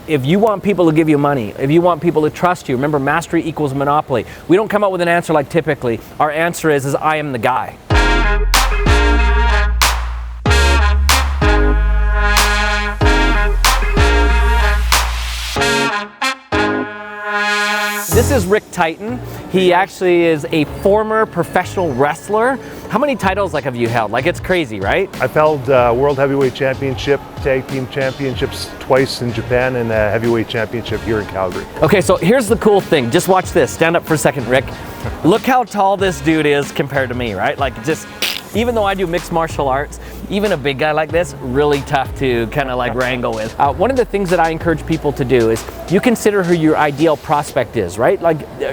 if you want people to give you money, if you want people to trust you, remember, mastery equals monopoly. We don't come up with an answer like typically. Our answer is I am the guy. This is Rick Titan. He actually is a former professional wrestler. How many titles have you held? It's crazy, right? I've held World Heavyweight Championship, Tag Team Championships twice in Japan, and a Heavyweight Championship here in Calgary. Okay, so here's the cool thing. Just watch this. Stand up for a second, Rick. Look how tall this dude is compared to me, right? Even though I do mixed martial arts, even a big guy like this, really tough to kind of wrangle with. One of the things that I encourage people to do is you consider who your ideal prospect is, right?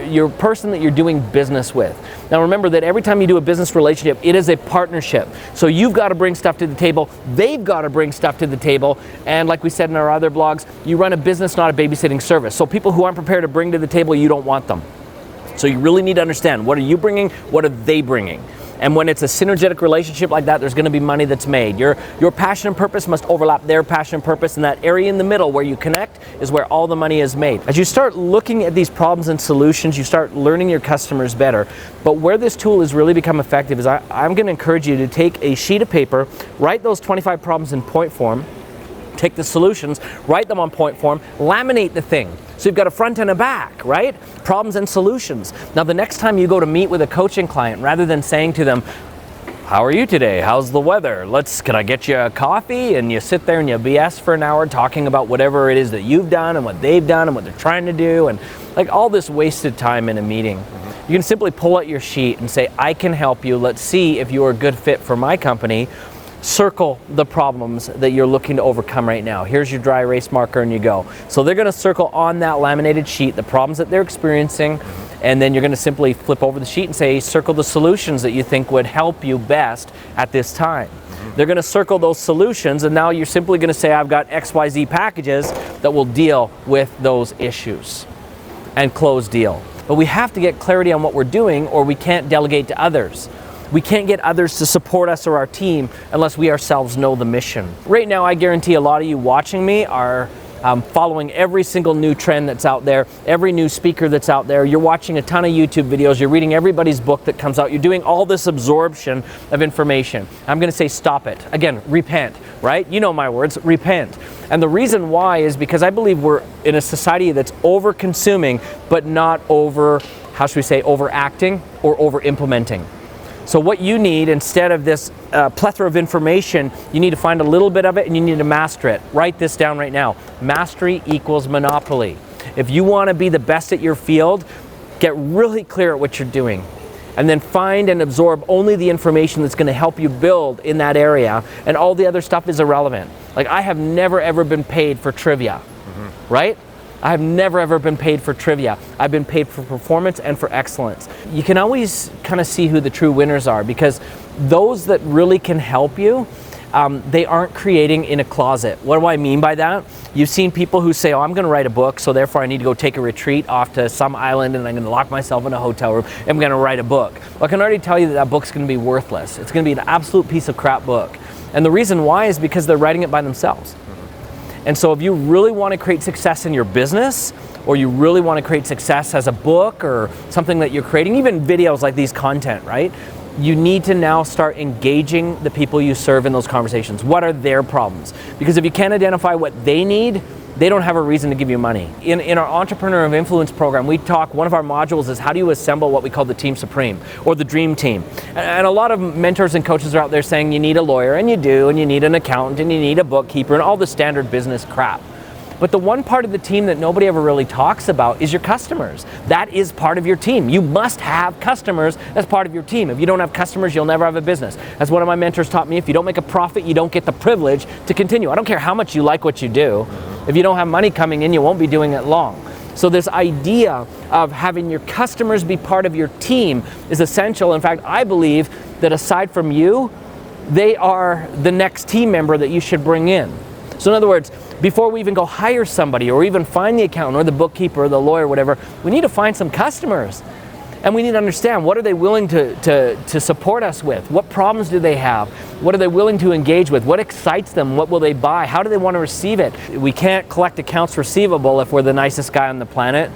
Your person that you're doing business with. Now remember that every time you do a business relationship, it is a partnership. So you've got to bring stuff to the table, they've got to bring stuff to the table, and like we said in our other blogs, you run a business, not a babysitting service. So people who aren't prepared to bring to the table, you don't want them. So you really need to understand, what are you bringing, what are they bringing? And when it's a synergetic relationship like that, there's going to be money that's made. Your passion and purpose must overlap their passion and purpose, and that area in the middle where you connect is where all the money is made. As you start looking at these problems and solutions, you start learning your customers better. But where this tool has really become effective is I'm going to encourage you to take a sheet of paper, write those 25 problems in point form, take the solutions, write them on point form, laminate the thing. So you've got a front and a back, right? Problems and solutions. Now the next time you go to meet with a coaching client, rather than saying to them, how are you today? How's the weather? Can I get you a coffee? And you sit there and you BS for an hour talking about whatever it is that you've done and what they've done and what they're trying to do, and all this wasted time in a meeting. You can simply pull out your sheet and say, I can help you. Let's see if you're a good fit for my company. Circle the problems that you're looking to overcome right now. Here's your dry erase marker and you go. So they're going to circle on that laminated sheet the problems that they're experiencing, and then you're going to simply flip over the sheet and say, circle the solutions that you think would help you best at this time. They're going to circle those solutions, and now you're simply going to say, I've got XYZ packages that will deal with those issues, and close deal. But we have to get clarity on what we're doing, or we can't delegate to others. We can't get others to support us or our team unless we ourselves know the mission. Right now, I guarantee a lot of you watching me are following every single new trend that's out there, every new speaker that's out there. You're watching a ton of YouTube videos. You're reading everybody's book that comes out. You're doing all this absorption of information. I'm going to say stop it. Again, repent, right? You know my words, repent. And the reason why is because I believe we're in a society that's over-consuming, but not overacting or over-implementing. So what you need, instead of this plethora of information, you need to find a little bit of it and you need to master it. Write this down right now. Mastery equals monopoly. If you want to be the best at your field, get really clear at what you're doing. And then find and absorb only the information that's going to help you build in that area, and all the other stuff is irrelevant. I have never ever been paid for trivia, right? I have never ever been paid for trivia. I've been paid for performance and for excellence. You can always kind of see who the true winners are, because those that really can help you, they aren't creating in a closet. What do I mean by that? You've seen people who say, I'm going to write a book, so therefore I need to go take a retreat off to some island and I'm going to lock myself in a hotel room and I'm going to write a book. Well, I can already tell you that book's going to be worthless. It's going to be an absolute piece of crap book. And the reason why is because they're writing it by themselves. And so if you really want to create success in your business, or you really want to create success as a book or something that you're creating, even videos like these content, right? You need to now start engaging the people you serve in those conversations. What are their problems? Because if you can't identify what they need, they don't have a reason to give you money. In our Entrepreneur of Influence program, we talk, one of our modules is how do you assemble what we call the Team Supreme, or the Dream Team. And a lot of mentors and coaches are out there saying you need a lawyer, and you do, and you need an accountant, and you need a bookkeeper, and all the standard business crap. But the one part of the team that nobody ever really talks about is your customers. That is part of your team. You must have customers as part of your team. If you don't have customers, you'll never have a business. As one of my mentors taught me, if you don't make a profit, you don't get the privilege to continue. I don't care how much you like what you do. If you don't have money coming in, you won't be doing it long. So this idea of having your customers be part of your team is essential. In fact, I believe that aside from you, they are the next team member that you should bring in. So in other words, before we even go hire somebody or even find the accountant or the bookkeeper or the lawyer or whatever, we need to find some customers. And we need to understand, what are they willing to support us with? What problems do they have? What are they willing to engage with? What excites them? What will they buy? How do they want to receive it? We can't collect accounts receivable if we're the nicest guy on the planet.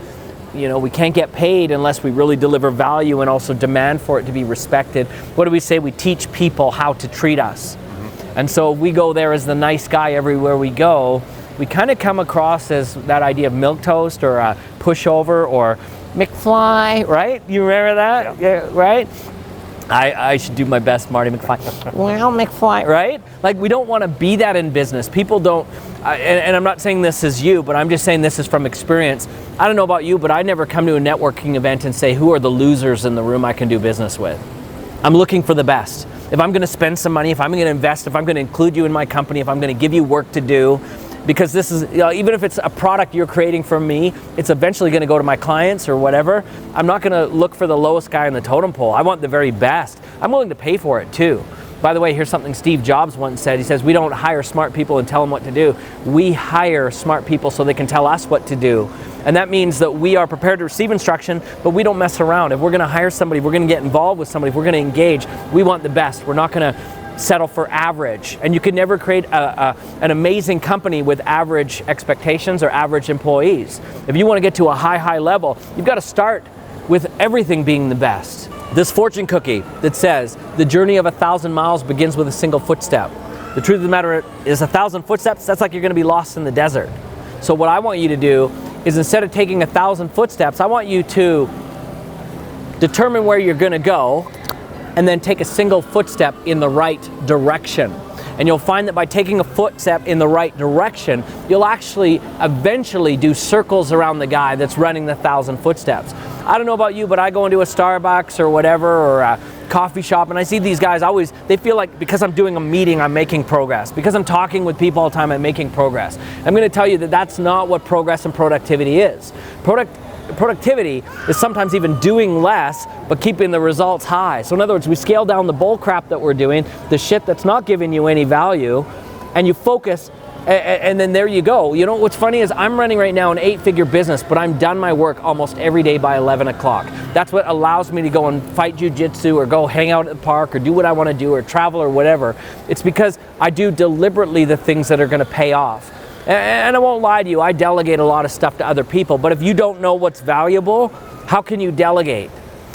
You know, we can't get paid unless we really deliver value and also demand for it to be respected. What do we say? We teach people how to treat us. And so if we go there as the nice guy everywhere we go, we kind of come across as that idea of milquetoast or a pushover or McFly, right? You remember that? Yeah, right? I should do my best, Marty McFly. Well, McFly, right? Like, we don't want to be that in business. People don't, and I'm not saying this is you, but I'm just saying this is from experience. I don't know about you, but I never come to a networking event and say, who are the losers in the room I can do business with? I'm looking for the best. If I'm going to spend some money, if I'm going to invest, if I'm going to include you in my company, if I'm going to give you work to do, because this is, you know, even if it's a product you're creating for me, it's eventually going to go to my clients or whatever. I'm not going to look for the lowest guy in the totem pole. I want the very best. I'm willing to pay for it too. By the way, here's something Steve Jobs once said. He says, we don't hire smart people and tell them what to do. We hire smart people so they can tell us what to do. And that means that we are prepared to receive instruction, but we don't mess around. If we're going to hire somebody, if we're going to get involved with somebody, if we're going to engage, we want the best. We're not going to settle for average. And you can never create an amazing company with average expectations or average employees. If you want to get to a high level, you've got to start with everything being the best. This fortune cookie that says the journey of 1,000 miles begins with a single footstep. The truth of the matter is 1,000 footsteps, that's like you're going to be lost in the desert. So what I want you to do is, instead of taking 1,000 footsteps, I want you to determine where you're going to go and then take a single footstep in the right direction. And you'll find that by taking a footstep in the right direction, you'll actually eventually do circles around the guy that's running the 1,000 footsteps. I don't know about you, but I go into a Starbucks or whatever, or a coffee shop, and I see these guys always, they feel like because I'm doing a meeting, I'm making progress. Because I'm talking with people all the time, I'm making progress. I'm gonna tell you that that's not what progress and productivity is. Productivity is sometimes even doing less, but keeping the results high. So in other words, we scale down the bull crap that we're doing, the shit that's not giving you any value, and you focus, and then there you go. You know what's funny is I'm running right now an 8-figure business, but I'm done my work almost every day by 11 o'clock. That's what allows me to go and fight jujitsu or go hang out at the park or do what I want to do or travel or whatever. It's because I do deliberately the things that are going to pay off. And I won't lie to you, I delegate a lot of stuff to other people, but if you don't know what's valuable, how can you delegate?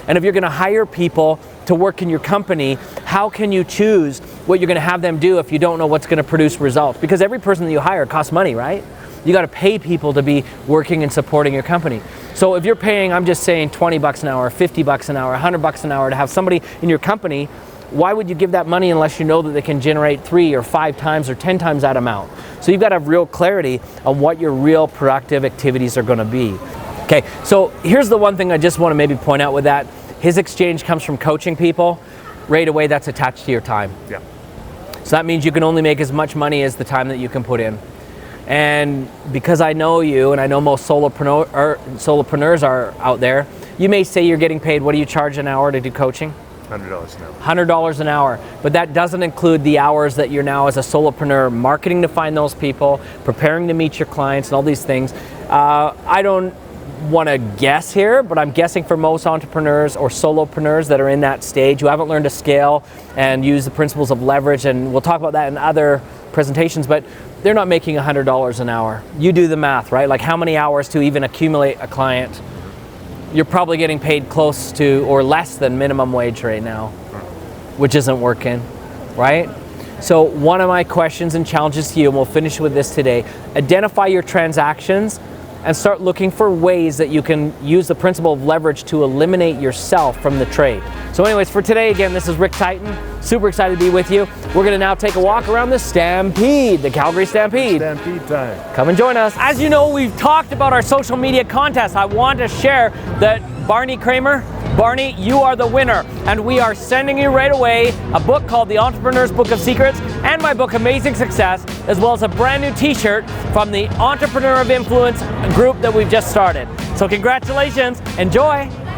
And if you're going to hire people to work in your company, how can you choose what you're going to have them do if you don't know what's going to produce results? Because every person that you hire costs money, right? You got to pay people to be working and supporting your company. So if you're paying, I'm just saying, 20 bucks an hour, 50 bucks an hour, 100 bucks an hour to have somebody in your company, why would you give that money unless you know that they can generate 3 or 5 times or 10 times that amount? So you've got to have real clarity on what your real productive activities are going to be. Okay, so here's the one thing I just want to maybe point out with that. His exchange comes from coaching people. Right away, that's attached to your time. Yeah. So that means you can only make as much money as the time that you can put in. And because I know you, and I know most solopreneurs are out there, you may say you're getting paid, what do you charge an hour to do coaching? $100 an hour. $100 an hour, but that doesn't include the hours that you're now as a solopreneur marketing to find those people, preparing to meet your clients and all these things. I don't want to guess here, but I'm guessing for most entrepreneurs or solopreneurs that are in that stage who haven't learned to scale and use the principles of leverage, and we'll talk about that in other presentations, but they're not making $100 an hour. You do the math, right? Like how many hours to even accumulate a client? You're probably getting paid close to or less than minimum wage right now, which isn't working, right? So one of my questions and challenges to you, and we'll finish with this today, identify your transactions and start looking for ways that you can use the principle of leverage to eliminate yourself from the trade. So anyways, for today, again, this is Rick Titan. Super excited to be with you. We're gonna now take a walk around the Stampede, the Calgary Stampede. Stampede time. Come and join us. As you know, we've talked about our social media contest. I want to share that Barney Kramer, Barney, you are the winner. And we are sending you right away a book called The Entrepreneur's Book of Secrets and my book, Amazing Success, as well as a brand new t-shirt from the Entrepreneur of Influence group that we've just started. So congratulations, enjoy.